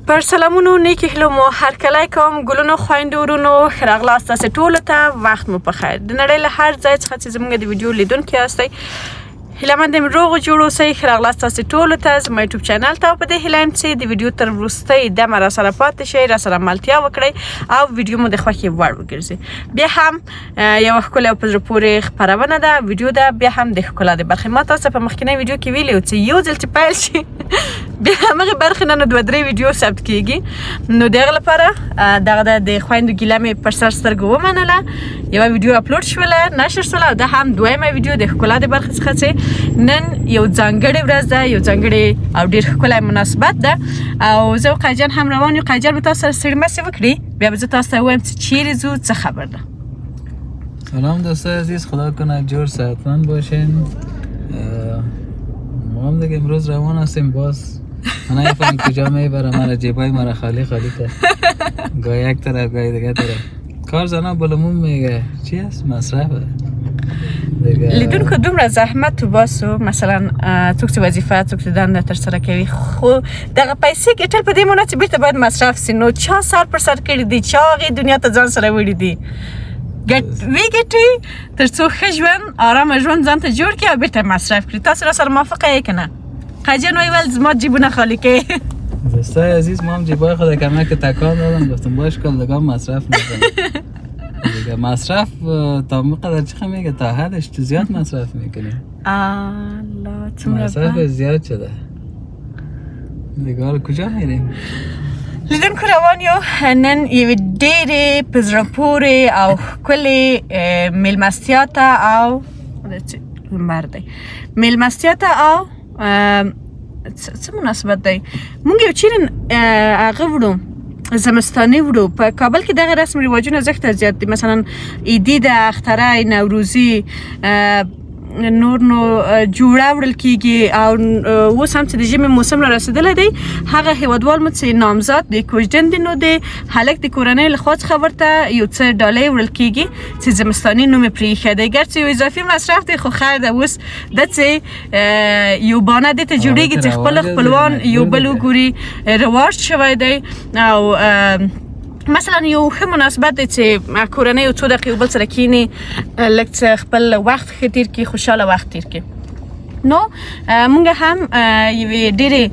پر سلامونو نیکی هلو مو هر کله کوم ګلونو خویندو ورونو ښه راغلاست تاسې ټولو ته وخت مو په خیر د نړۍ له هر ځای څخه چې زموږ د ویډیو لیدونکي یاستئ هیله مند یم روغ جوړ اوسئ ښه راغلاست تاسې ټولو ته زما یوټیوب چینل ته او په دې هیله یم چې د ویډیو تر وروستۍ دمه راسره پاتې شئ راسره ملتیا وکړئ او ویډیو مو د خوښې وړ وګرځي بیا هم یوه ښکلې او په زړه پورې خپرونه ده ویډیو ده بیا هم د ښکلا د برخې ما تاسو په مخکینی ویډیو کې ویلي وو چې یو ځل چې پیل شي بیا همغې برخې نه نو 2-3 ویډیو ثبت کیږي نو د هغه لپاره دغه د خویندو ګیله مې پر سر سترګو ومنله یوه ویډیو اپلوډ شوله نشر شوله او دا هم دویمه ویډیو د ښکلا د برخې څخه چې نن یو ځانګړې ورځ ده یو ځانګړې او ډېر ښکلی مناسبت ده او زه او قیجان هم روان یو قیجان به تاسو سره ستړي مسې وکړي بیا به زه تاسو ته ووایم چې چیرې ځو څه خبر ده سلام دوستای عزیز خدا کنه جور صحتمند باشین ما هم دیگه امروز روان هستیم باز من نفهم کجا میبرم من جیبای مرا خالی خالی تا گاهی یک طرف گاهی دیگه طرف کار زنان بلمون میگه چی هست مصرفه لیدونکو دومره زحمت تو باسو مثلا څوک چې وظیفه څوک چې دنده ترسره کوي خو دغه پیسې ګټل په دې معنی چې بیرته باید مصرف سي نو چا سر پر سر کړي دي چا هغې دنیا ته ځان سره وړي دي وګټي تر څو ښه ژوند ارامه ژوند ځان ته جوړ کړي او بیرته مصرف کړي تاسو راسره موافقه یې که نه قیجان ویل زما جیبونه خالی که دوستای عزیز ما هم جیبای خود کمک تکان دادم گفتم باش کل دیگه مصرف نکنم دیگه مصرف تا مقدر چخه میگه تا حدش تو زیاد مصرف میکنی الله مصرف زیاد شده دیگه حالا کجا میریم لیدونکو روان یو نن یوې ډېرې په زړه پورې او ښکلې میلمستیا ته او لمر دی میلمستیا ته او څه مناسبت دی مونږ یو چیرې هغه وړو زمستاني وړو په کابل کې دغه رسم رواجونه زښته زیات دي مثلا عیدي ده اختره نوروزي نور نو جوړه وړل کیږي او اوس هم چې د ژمي موسم را رسېدلی دی هغه هیوادوال مو چې نامزاد د کوژدن دی نو د هلک د کورنۍ لخوا څخه ورته یو څه ډالۍ وړل کیږي چې زمستاني نوم یې پرېښی دی ګرچې یو اضافي مصرف دی خو خیر ده اوس ده چې یو بانه دې ته جوړېږي چې خپل خپلوان یو بل وګوري رواج شوی دی او مثلا یو ښه مناسبت دی چې کورنۍ یو څو دقیقې یو بل سره کښېني لږ څه خپل وخت ښه تېر کړي خوشحاله وخت تېر کړي نو مونږ هم یوې ډېرې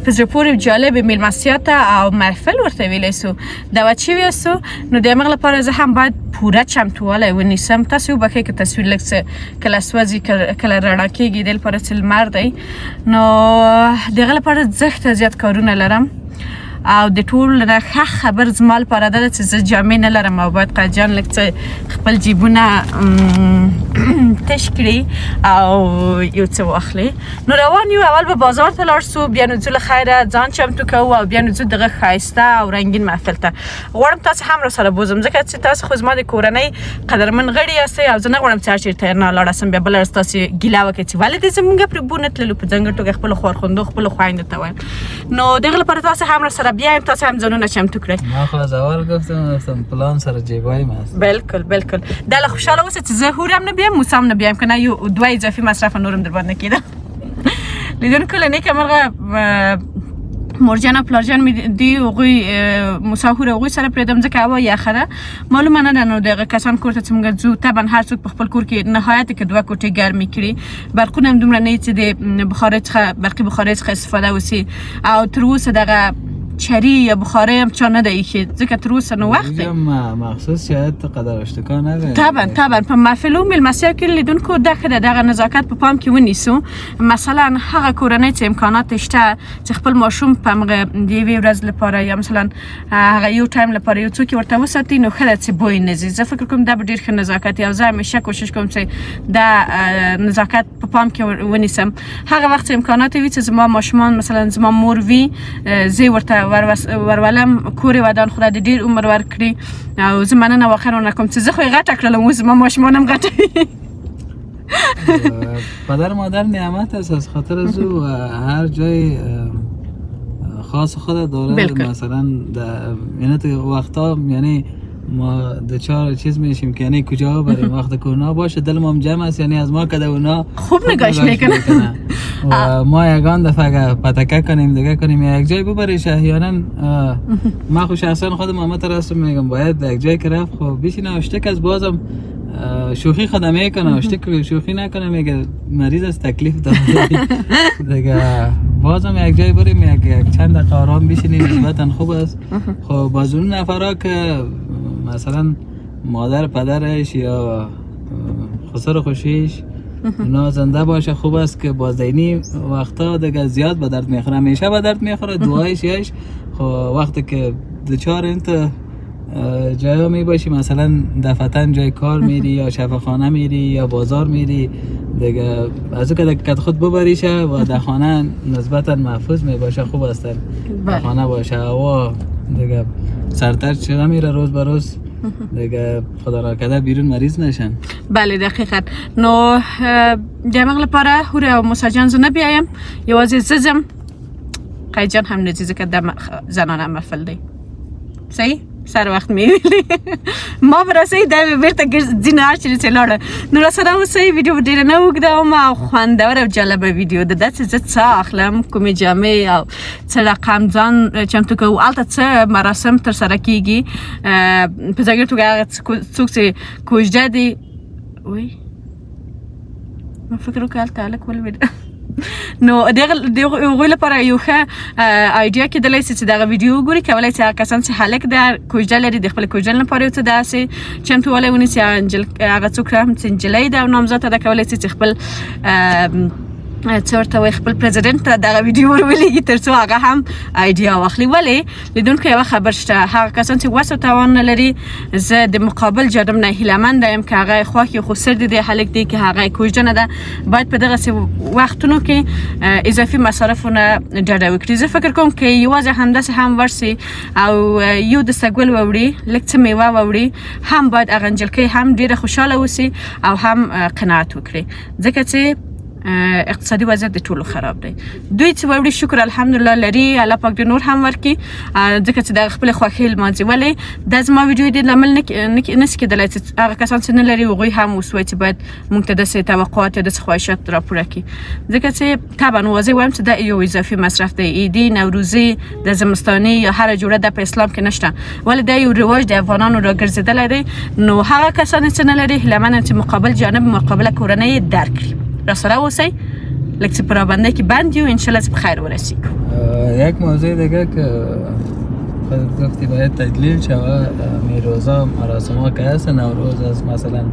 په زړه پورې جالبې میلمستیا ته او محفل ورته ویلی سو دعوت شوي یاستو نو د همغه لپاره زه هم باید پوره چمتووالی ونیسم تاسې وبښئ که تصویر لږ څه کله سوځي کله رڼا کېږي دې لپاره چې لمر دی نو د هغه لپاره زښته زیات کارونه لرم او د ټولو نه ښه خبر زما لپاره دا ده چې زه جامې نه لرم او باید قیجان لږ څه خپل جیبونه تش کړي او یو څه واخلي نو روان یو اول به بازار ته لاړ سو بیا نو ځو له خیره ځان چمتو کوو او بیا نو ځو دغه ښایسته او رنګین محفل ته غواړم تاسې هم راسره بوزم ځکه چې تاسې خو زما د کورنۍ قدرمن غړي یاستئ او زه نه غواړم چې هر چېرته نه لاړه سم بیا بله ورځ تاسې ګیله وکړئ چې ولې دې زمونږ پرې بونه تللو په ځانګړې توګه خپلو خوارخوندو خپلو خویندو ته وایم نو دغه لپاره تاسې هم راسره بیایم تاسې هم ځانونه چمتو کړئ ما خو از اول گفتم پلان سر جیبایم هست بالکل بالکل دله خوشحاله اوسه چې زه هورم نه بیایم موسی هم نه بیایم که نه یو دوه اضافي مصرف نورم در باندې کېده لیدونکو له نیکه مرغه مورجان او پلارجان مې دي هغوی موسی هور هغوی سره پرېږدم ځکه هوا یخه ده معلومه نه ده نو د هغه کسان کور ته چې موږ ځو طبعا هر څوک په خپل کور کې نهایت کې 2 کوټې ګرمې کړي برقونه هم دومره نه وي چې د بخارۍ څخه برقي بخارۍ څخه استفاده وسي او تر اوسه دغه چری یا بخاری هم چا نده ایخی ځکه تر اوسه نو وخت دی مخصوص شاید قدر اشتکا نده طبعا په محفلو میلمستیا کې لیدونکو دا ښه ده دغه نزاکت په پام کې ونیسو مثلا هغه کورنۍ چې امکانات شته چې خپل ماشوم په همغه د یوې ورځ لپاره یا مثلا هغه یو ټایم لپاره یو څوک ورته وساتي نو ښه ده چې بوی نه ځي زه فکر کوم دا به ډېر ښه نزاکت او زه همیشه کوشش کوم چې دا نزاکت په پام کې ونیسم هغه وخت امکانات وي چې زما ماشومان مثلا زما مور وي زه ورته ورولم کور ودان خدای دې ډېر عمر ورکړي او زه مننه واخر ونه کوم چې زه خو یې غټه کړلم اوس زما ماشومان هم غټه پدر مادر نعمت است از خاطر زو هر جای خاص خود داره مثلا یعنی تو وقتا یعنی ما دچار چیز میشیم که یعنی کجا بریم وقت که اونا باشه دل ما جمع است، یعنی از ما کده اونا خوب نگاش میکنه و ما یگان دفعه اگه پتکه کنیم دیگه کنیم یک جای ببریش احیانا ما خوش احسان خودم محمد رسم میگم باید یک جای که رفت خب بشینه اشتک از بازم شوخی خودم میکنه اشتک شوخی نکنه میگه مریض از تکلیف داره دیگه بازم یک جای بریم یک چند دقیقه آرام بشینیم نسبتا خوب است. خب باز اون نفرها که مثلا مادر پدرش یا خسر خوشیش اونا زنده باشه خوب است که باز دینی وقتا دیگه زیاد به درد میخوره، همیشه به درد میخوره دعایش یش. خب وقتی که دچار انت جایا می باشی مثلا دفتن جای کار میری یا شفاخانه میری یا بازار میری دیگه از اون که خود ببریشه و در خانه نسبتا محفوظ می باشه خوب است در خانه باشه و دیگه سرتر چقدر میره روز به روز دیگه خدا را کده بیرون مریض نشن. بله دقیقا. نو جمعه لپاره هوره و مساجان زنه بیایم یوازی ززم قیجان هم نزیزه که دم زنان هم مفلده صحیح؟ سر وقت میبینی ما براسه دای بیرته زین هر چیزی سلاره نورا سلام سه ویدیو دیره نوگده ما خواندور و جالب ویدیو دست زد ساخلم کومی جامعه او چه رقم زن چم تو که آلت چه مراسم تر سرکیگی پزاگر تو که سوکسی کوجدی وی ما فکر که آلت علک ول ویدیو نو دیگه لپاره یو ښه ایډیا کېدلی سي چې دغه ویډیو وګوري کولی سي هغه کسان چې هلک در کوژده لري د خپل کوژدې لپاره یو څه داسې چمتووالی ونیسي هغه څوک هم چې نجلۍ ده او نامزاده ده کولی سي چې خپل څه ورته وایي خپل پرزیدنټ ته دغه ویډیو ورولېږي تر څو هغه هم ایډیا واخلي. ولې لیدونکو یوه خبر شته هغه کسان چې وس او توان نه لري زه د مقابل جانب نه هیلهمنده یم که هغه خوښ یو خو سر د دې هلک دی که هغه کوژده نه ده باید په دغسې وختونو کې اضافي مصارفونه ډډه وکړي. زه فکر کوم که یوازې همداسې هم ورسي او یو دسته ګل ووړي لږ څه میوه ووړي هم باید هغه نجلکۍ هم ډېره خوشحاله اوسي او هم قناعت وکړي ځکه چې اقتصادي وضعیت د ټولو خراب دی. دوی چې وړي شکر الحمدلله لري الله پاک دې نور هم ورکړي ځکه چې د خپل خوښۍ لمانځي. ولې دا زما ویډیو دې لامل نشي کېدلی چې هغه کسان چې نه لري هغوی هم اوس وایي چې باید موږ ته داسې توقعات یا داسې خواهشات راپوره کړي ځکه چې طبعا واضح وایم چې دا یو اضافي مصرف دی. عیدي نوروزي د زمستاني یا هره جوړه د په اسلام کې نشته ولې دا یو رواج د افغانانو راګرځېدلی دی. نو هغه کسان چې نه لري هیلهمن چې مقابل جانب مقابله کورنۍ درک کړي راسره اوسئ لکه چې پر بنده کې بند یو انشالله چې بخیر ورسیږو. یک موضوع دیگه که خودت گفتی باید تجلیل شود میروزا مراسم که هست نوروز از مثلا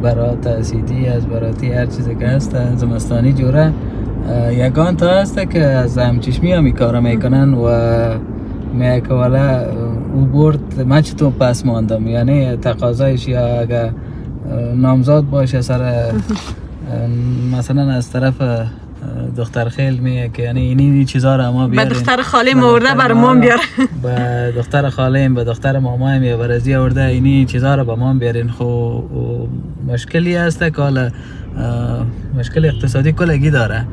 برات سیدی از براتی هر چیزی که هست زمستانی جوره یگان تا هست که از همچشمی هم کار میکنن و میگه والا او برد من چطور پس ماندم یعنی تقاضایش یا اگه نامزاد باشه سر مثلا از طرف دختر خیل میگه که یعنی این چیزا رو ما بیاریم به دختر خاله مورده بر ما بیار به دختر خاله به دختر مامایم یا برازی آورده این چیزا رو به ما بیارین. خب مشکلی هست که حالا مشکل اقتصادی کلگی داره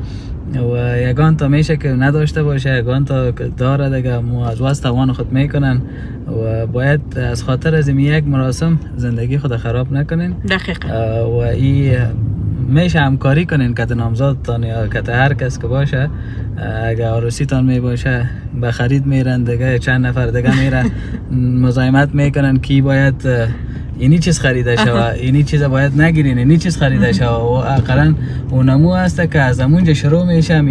و یگان تا میشه که نداشته باشه یگان تا داره دیگه ما از واسه توان خود میکنن و باید از خاطر از این یک مراسم زندگی خود خراب نکنین. دقیقا. و این میشه همکاری کنین که نامزادتان یا که هر کس که باشه اگه عروسیتان می باشه به خرید میرن دیگه چند نفر دیگه میرن مزاحمت میکنن کی باید اینی چیز خریده شوه اینی چیز باید نگیرین اینی چیز خریده شوه و اقلا اونمو هسته که از همونجا شروع میشه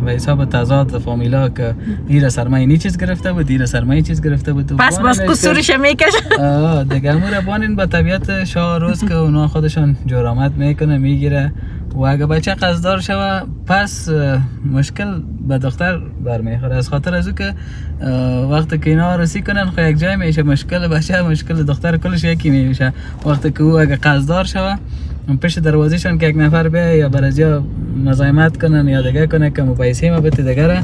به حساب تضاد فامیلا که دیر سرما اینی چیز گرفته بود دیر سرما این چیز گرفته بود پس باز قصورش میکشه دیگه امور بانین به طبیعت شاه روز که اونا خودشان جرامت میکنه میگیره و اگه بچه قصدار شوه پس مشکل به دختر برمیخوره از خاطر از او که وقتی که اینا عروسی کنن خو یک جای میشه مشکل بچه مشکل دختر کلش یکی میشه. وقتی که او اگه قصدار شوه پیش دروازهشان که یک نفر بیه یا برازیا مزاحمت کنن یا دیگه کنه که پیسه ما بده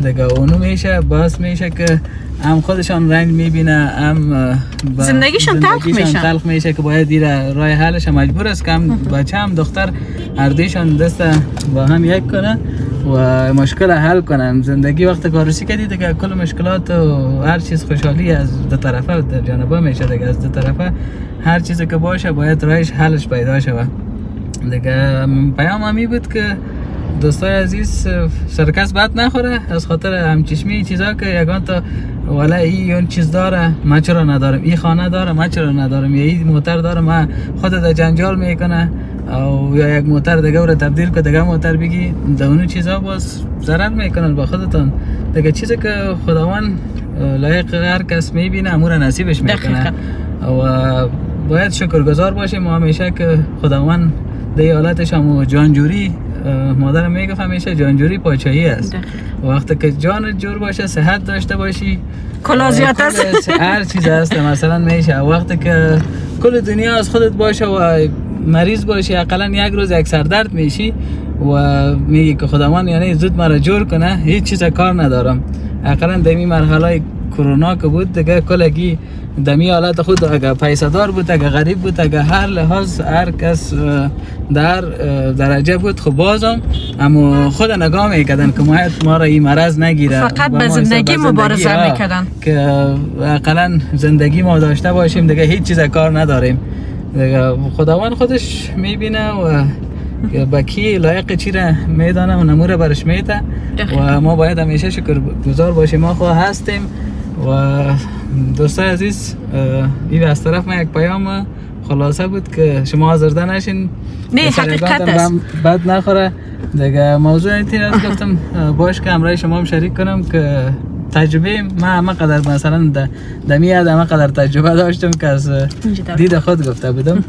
دیگه اونو میشه باعث میشه که هم خودشان رنج میبینه، هم زندگیشان تلخ میشه که باید دیر راه حلش مجبور است که هم بچه هم دختر هر دویشان دست با هم یک کنه و مشکل حل کنن. زندگی وقت کارسی کردی دیگه کل مشکلات و هر چیز خوشحالی از دو طرفه در جانبه میشه دیگه. از دو طرفه هر چیزی که باشه باید راهش حلش پیدا شه. دیگه پیام همی بود که دوستای عزیز سرکس بد نخوره از خاطر همچشمی چیزا که یگان تا والا این چیز داره ما چرا ندارم، این خانه داره ما چرا ندارم، یا این موتر داره ما خودت جنجال میکنه، او یا یک موتر دیگه رو تبدیل که دیگه موتر بگی در اون چیزا باز ضرر میکنن با خودتان. دیگه چیزی که خداوند لایق هر کس میبینه امور نصیبش میکنه و باید شکرگزار باشیم. و همیشه که خداوند در حالتش هم جانجوری، مادرم میگفت همیشه جانجوری پاچایی است. وقتی که جان جور باشه، صحت داشته باشی، کلا زیاد است، هر چیز هست. مثلا میشه وقتی که کل دنیا از خودت باشه و مریض باشی، اقلا یک روز یک سردرد میشی و میگی که خداوند یعنی زود مرا جور کنه، هیچ چیز کار ندارم. اقلا دمی مرحله کرونا که بود دیگه کلگی دمی حالت خود، اگه پیسدار بود، اگه غریب بود، اگه هر لحاظ هر کس در درجه بود، خب بازم اما خود نگاه میکردن که ما را این مرض نگیره. فقط به زندگی مبارزه میکردن که اقلا زندگی ما داشته باشیم دیگه هیچ چیز کار نداریم. دیگه خداوند خودش میبینه و با کی لایق چی را میدانه و نموره برش میده و ما باید همیشه شکرگزار باشیم. ما خود هستیم. و دوستای عزیز این از طرف من یک پیام خلاصه بود که شما آزرده نشین، نه حقیقت است، بد نخوره دیگه. موضوع این است گفتم باش که همراه شما هم شریک کنم که تجربه ما همه قدر مثلا دمی همه قدر تجربه داشتم که از دید خود گفته بودم.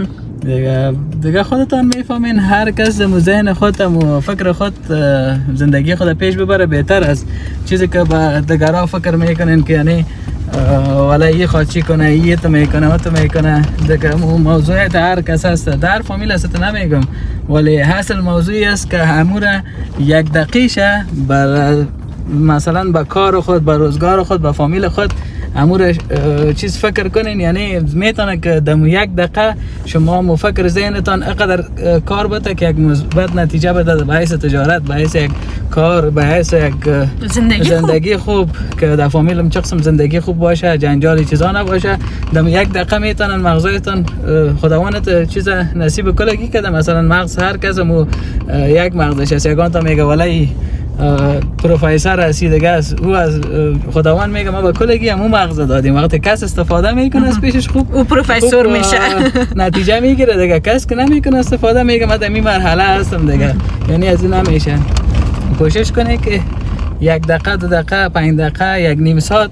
دیگه خودتان میفهمین هر کس ذهن خود و فکر خود زندگی خود پیش ببره بهتر از چیزی که با دیگران فکر میکنین که یعنی ولی یه خواهد کنه، یه تو میکنه و تو میکنه. دیگه موضوعیت هر کس هست، در فامیل هست نمیگم، ولی حاصل موضوعی است که هموره یک دقیقه بر مثلا با کار خود، با روزگار خود، با فامیل خود امور چیز فکر کنین. یعنی میتونه که دم یک دقیقه شما مفکر ذهنتان اینقدر کار بده که یک مثبت نتیجه بده، به حیث تجارت، به حیث یک کار، به حیث یک زندگی خوب که در فامیلم چقسم زندگی خوب باشه، جنجالی چیزا نباشه. دم یک دقیقه میتونن مغزایتان خداوند چیز نصیب کلگی کده. مثلا مغز هر کسمو یک مغزش است. یگان تا میگه ولی پروفسور رسیدگی است، او از خداوند میگه ما با کلگی همون مغز دادیم. وقتی کس استفاده میکنه از پیشش خوب او پروفسور میشه، نتیجه میگیره دیگه. کس که نمیکنه استفاده میگه من در این مرحله هستم دیگه. یعنی از این نمیشه. کوشش کنه که یک دقیقه، دو دقیقه، 5 دقیقه، یک نیم ساعت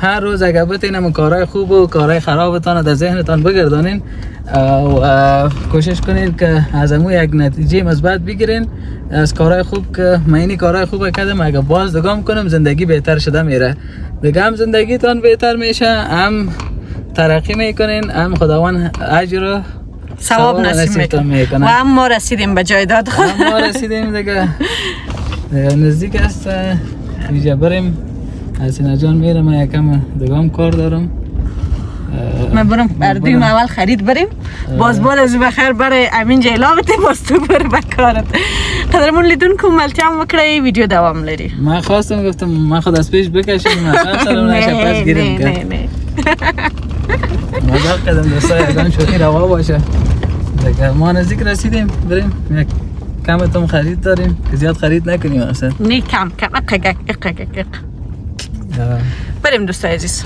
هر روز اگه بتونین کارهای خوب و کارهای خرابتان در ذهنتان بگردانین و کوشش کنین که از امو یک نتیجه مثبت بگیرین از کارهای خوب که من این کارهای خوب کردم اگه باز دگام کنم زندگی بهتر شده میره دیگه. هم زندگیتان بهتر میشه، هم ترقی میکنین، هم خداوند اجر و ثواب نصیب میکنه و هم ما رسیدیم به جای داد. ما رسیدیم دیگه. نزدیک است اینجا بریم. حسینه جان میره، من یکم دگام کار دارم. من برم بردیم اول خرید بریم، باز از بخیر برای امین جیلا بتیم، باز تو بر بکارت. قدرمون لیدون کن ملتیم وکره ویدیو دوام لری. من خواستم گفتم من خود از پیش بکشیم مثلا سلام نشه پس گیریم کرد. نه مذاق کردم دوستای اگان شوخی روا باشه دیگه. ما نزدیک رسیدیم، بریم یک کمتون خرید داریم که زیاد خرید نکنیم اصلا. نه کم اقاقق بریم دوستای عزیز.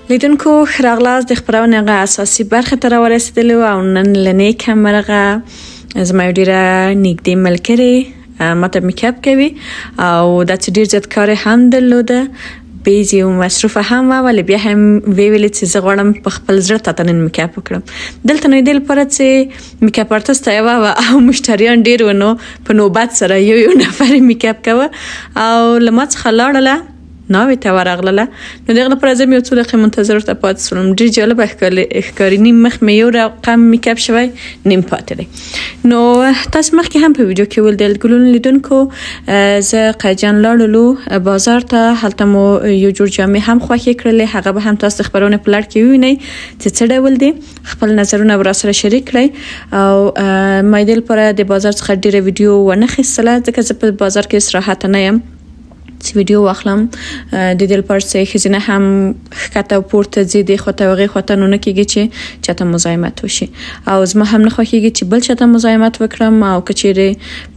لیدونکو ښه راغلاست د خپرونې هغه اساسي برخې ته راورسېدلو او نن له نیکه مرغه زما یو ډېره نږدې ملګرې ماته میکاپ کوي او دا چې ډېر زیات کار هم درلوده، بیزي او مصروفه هم وه، ولې بیا هم ویلې چې زه غواړم په خپل زړه تاته نن میکاپ وکړم. دلته نو دې لپاره چې میکاپ آرټسټ یوه وه او مشتریان ډېر و، نو په نوبت سره یو نفر میکاپ کوه او له ما څخه لاړله ناوې ته ورغلله. نو د هغه لپاره زه مې یو څو دقیقې منتظر ورته پاتې شولم. ډېر جالبه ښکاري، نیم مخ مې یو رقم میکاپ شوی، نیم پاتې دی. نو تاسو مخکې هم په ویډیو کې ولیدل ګلونو لیدونکو، زه قیجان لاړلو بازار ته، هلته مو یو جوړ جامې هم خوښې کړلې، هغه به هم تاسو د خپرونې په لړ کې ووینئ چې څه ډول دي. خپل نظرونه به راسره شریک کړئ او ما دې لپاره د بازار څخه ډېره ویډیو ونه خیستله، ځکه زه په بازار کې استراحت نه یم چې ویډیو واخلم. د دې لپاره چې ښځینه هم ښکته او پورته ځي دې خواته او هغې خواته، نو نه کېږي چې چاته مزاحمت وشي او زما هم نه خوښېږي چې بل چاته مزاحمت وکړم، او که چیرې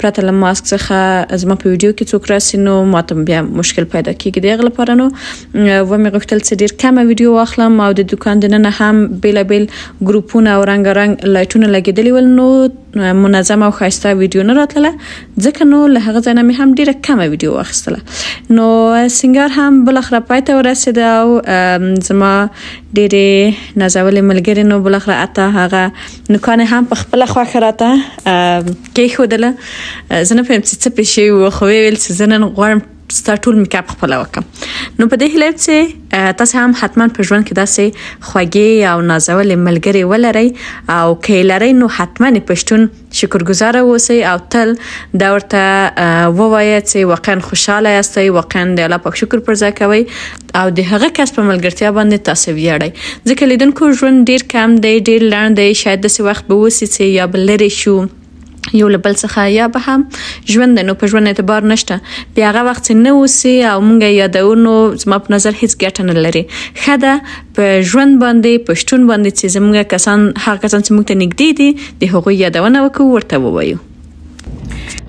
پرته له ماسک څخه زما په ویډیو کې څوک راسي نو ماته بیا مشکل پیدا کېږي. د هغې لپاره نو ومې غوښتل چې ډېر کمه ویډیو واخلم او د دوکان دننه هم بېلابېل ګروپونه او رنګارنګ لایټونه لګېدلي ول، نو منظم او ښایسته ویډیو نه راتله، ځکه نو له هغه ځای نه مې هم ډېره کمه ویډیو واخیستله. نو سینګار هم بالاخره پای ته ورسېده او زما ډېرې نازولې ملګرې نو بالاخره اته هغه نوکانې هم په خپله خوښه راته کېښودله. زه نه پوهېږم چې څه پې شوي وو، خو ویې ویل چې زه نن غواړم ستا ټول میکاپ خپله وکړم. نو په دې هیله چې تاسو هم حتما په ژوند کې داسې خوږې او نازولې ملګرې ولرئ، او که یې لرئ نو حتما یې پښتون شکرګزاره اوسئ او تل دا ورته ووایه چې واقعا خوشحاله یاستئ، واقعا د الله پاک شکر پر ځای کوئ او د هغه کس په ملګرتیا باندې تاسو ویاړئ، ځکه لیدونکو ژوند ډېر کم دی، ډېر لنډ دی. شاید داسې وخت به وسي چې یا به لرې شو یو له بل څخه، یا به هم ژوند دی نو په ژوند اعتبار نشته. بیا هغه وخت چې نه اوسي او موږ یې یادو نو زما په نظر هیڅ ګټه نه لري. ښه ده په ژوند باندې په شتون باندې چې زموږ کسان، هغه کسان چې موږ ته نږدې دي، د هغوی یادونه وکړو، ورته ووایو.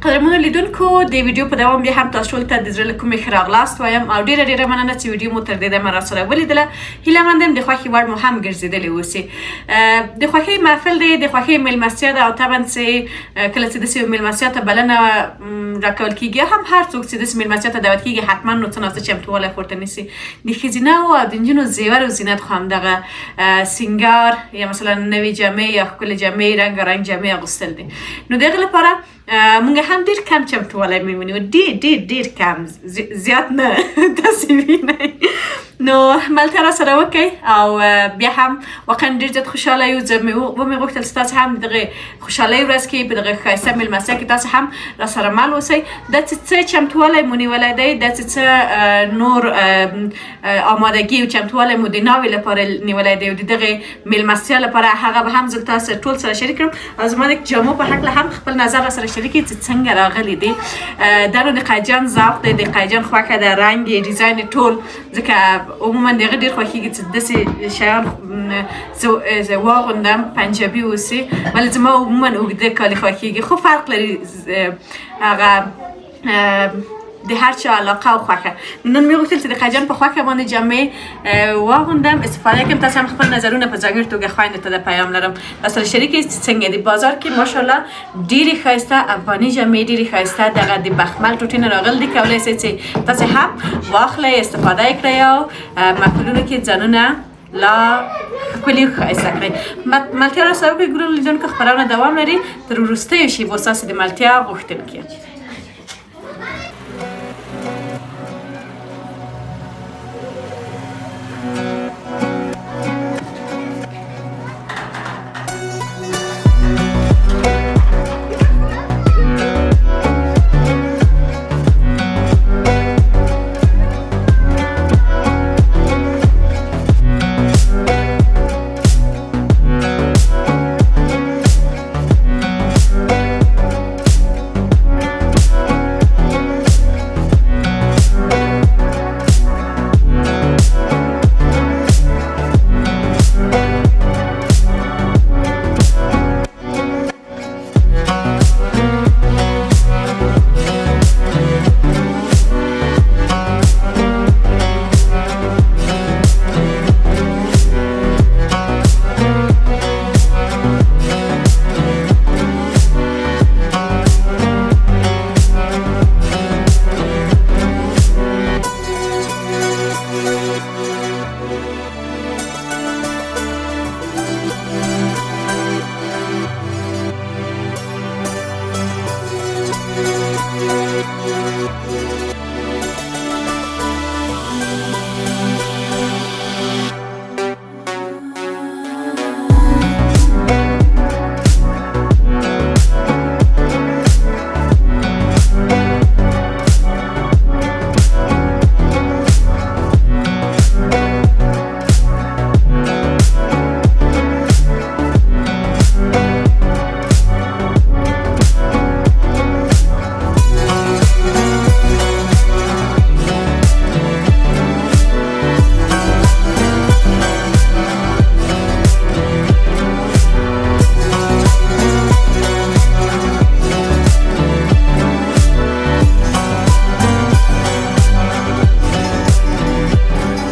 قدرمنو لیدونکو، د ویډیو په دوام بیا هم تاسو ټولو ته د زړه له کومې ښه راغلاست وایم او ډېره ډېره مننه چې ویډیو مو تر دې دمه راسره ولیدله. هیله مند یم د خوښې وړ مو هم ګرځېدلې اوسي. د خوښۍ محفل دی، د خوښۍ میلمستیا ده او طبعا چې کله چې داسې یو میلمستیا ته بلنه راکول کېږي، هم هر څوک چې داسې میلمستیا ته دعوت کېږي حتما نو څه ناڅه چمتووالی خو ورته نیسي. د ښځینه او د نجونو زیور او زینت خو همدغه سینګار یا مثلا نوې جامې یا ښکلې جامې، رنګارنګ جامې اغوستل دي. نو د هغې لپاره مونږ هم ډېر کم چمتووالی مې ونیو، ډېر کم، زیات نه تاسې وینئ. نو ملتیا راسره وکئ او بیا هم واقعا ډېر زیات خوشحاله یو. زه ومې غوښتل چې تاسو هم د دغې خوشحالۍ ورځ کې په دغه ښایسته میلمستیا کې تاسو هم راسره مل اوسئ. دا چې څه چمتووالی مو نیولی دی، دا چې څه نور آمادګي او چمتووالی مو د ناوې لپاره نیولی دی او د دغې میلمستیا لپاره، هغه به هم زه تاسو ټول سره شریک کړم او زما د جامو په هکله هم خپل نظر راسره شریک کړئ چې څنګه راغلي دي. دا نو د قیجان ذوق دی، د قیجان خوښه ده، رنګ یې، ډیزاین یې ټول، ځکه عموما د هغه ډېر خوښېږي چې داسې شیان زه واغوندم پنجابي اوسي، ولې زما عموما اوږده کالي خوښېږي، خو فرق لري هغه د هر چا علاقه او خوښه. نن مې غوښتل چې د قیجان په خوښه باندې جامې واغوندم، استفاده کړم. تاسو هم خپل نظرونه په ځانګړې توګه خویندو ته د پیام لرم راسره شریک کړئ چې څنګه د بازار کې ماشاءالله ډېرې ښایسته افغاني جامې، ډېرې ښایسته دغه د بخمل ټوټې نه راغلي دي. کولی شئ چې تاسې هم واخلئ، استفاده یې کړئ او محفلونو کې ځانونه لا ښکلي ښایسته کړئ. ملتیا راسره وکړئ ګلونو لیدونکو، خپرونه دوام لري تر وروستیو شیبو ستاسې د ملتیا غوښتونکي یم.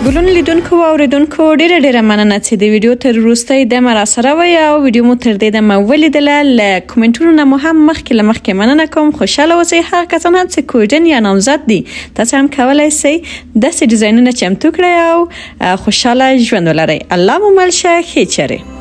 ګلون لیدونکو او اوریدونکو ډیره مننه چې د ویډیو تر وروستۍ دمه راسره وئ او ویډیو مو تر دې دمه ولیدله. له کومنټونو نه مو هم مخکې مننه کوم. خوشحاله اوسئ. هغه کسان هم چې کوډن یا نامزد دي تاسو هم کولی شئ داسې ډیزاینونه چمتو کړئ او خوشحاله ژوند ولرئ. الله مو مل شه. ښې چارې.